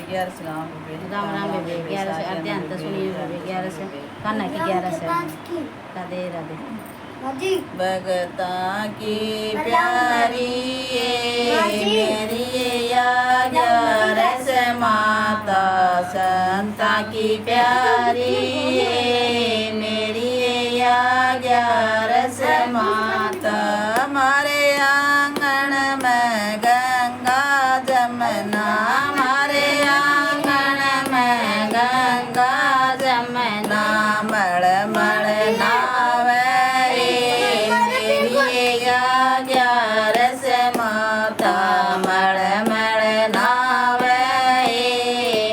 11 राम बेबे राम राम बेबे 11 से अत्यंत सुनिए बेबे 11 से कान्हा की 11 से राधे राधे भगता की प्यारी मेरी या 11 माता संता की प्यारी मेरी या 11 माता हमारे आंगन में गंगा जमुना हमारे आंगन में गंगा जमुना मड़ नावे मेरी या 11 माता मड़ नावे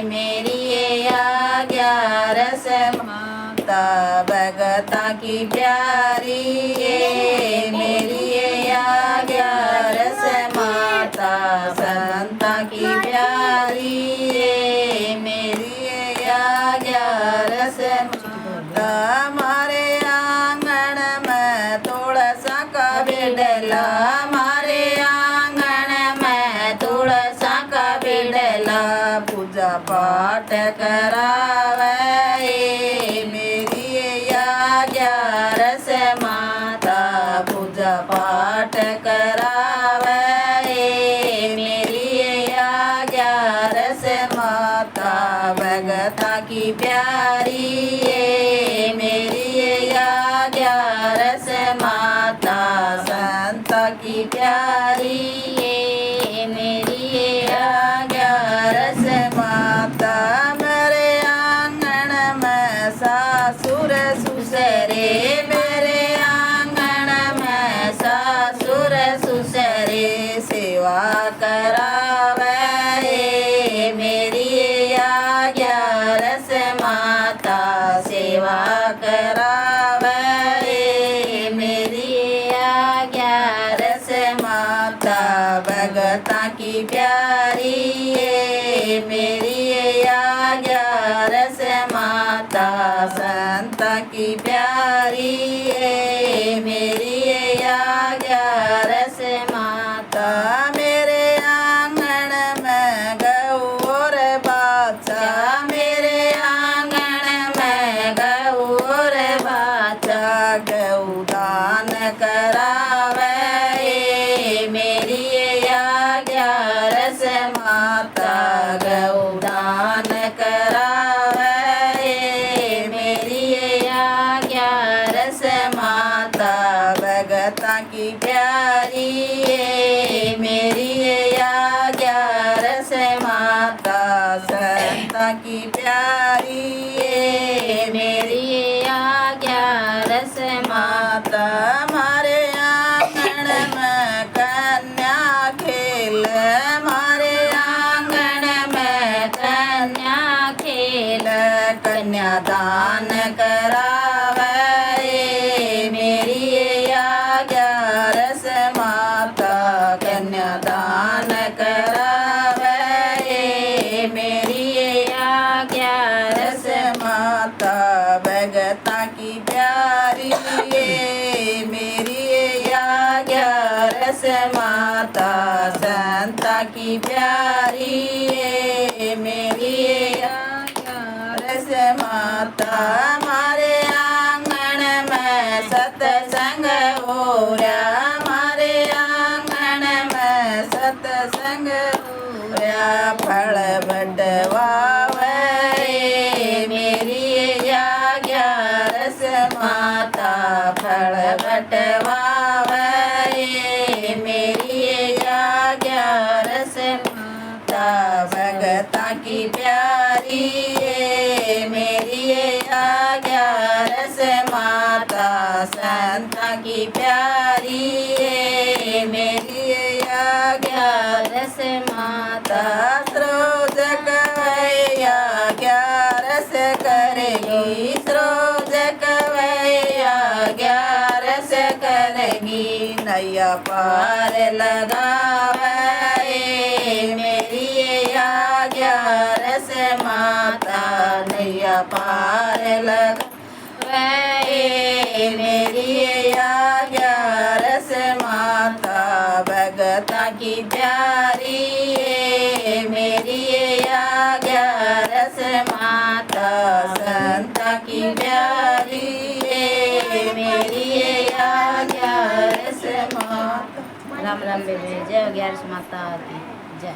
मेरी या 11 माता भगता की प्यारी मेरी या 11 माता संता की प्यारी मेरी या 11 माता हमारे आंगन में तुलसा का बिडला हमारे आंगन में तुलसा का बिडला पूजा पाठ करावे मेरी या 11 माता पूजा पाठ करावे मेरी या 11 माता भगता की प्यारी मेरी या 11 माता संता की प्यारी मेरी या 11 माता मेरे आंगन में सासुर ससुरे मेरे आंगन में सासुर ससुरे सेवा करावे मेरी या 11 माता सेवा करावे मेरी या 11 माता भगता की प्यारी मेरी या 11 माता संता की प्यारी मेरी या 11 माता मेरे आंगन में गऊ और बाचा मेरे आंगन में गऊ और बाचा गऊ दान करावे मेरी या 11 माता गऊ दान करावे मेरी या 11 माता भगता की प्यारी मेरी या 11 माता संता की प्यारी मेरी या 11 माता हमारे आंगन में कन्या खेल हमारे आंगन में कन्या खेल कन्यादान करावे मेरी या 11 माता कन्यादान करावे मेरी या 11 माता भगता की प्यारी मेरी या 11 माता संता की प्यारी मेरी या 11 माता हमारे आंगन में सत्संग हो रहा हमारे आंगन में सत्संग हो रहा फल बटवावे मेरी या 11 माता फल बटवावे मेरी या 11 माता भगता की प्यारी मेरी या 11 माता संता की प्यारी मेरी या 11 माता स्रोत कवैया 11 करेगी स्रोत कवैया 11 करेगी नैया पार लगावे मेरी या 11 माता नैया पार लगावे मेरी या 11 माता भगता की प्यारी मेरी या ग्यारस माता संता की प्यारी रे मेरी ये ग्यारस माता। राम राम बेबे, जय 11 माता की जय।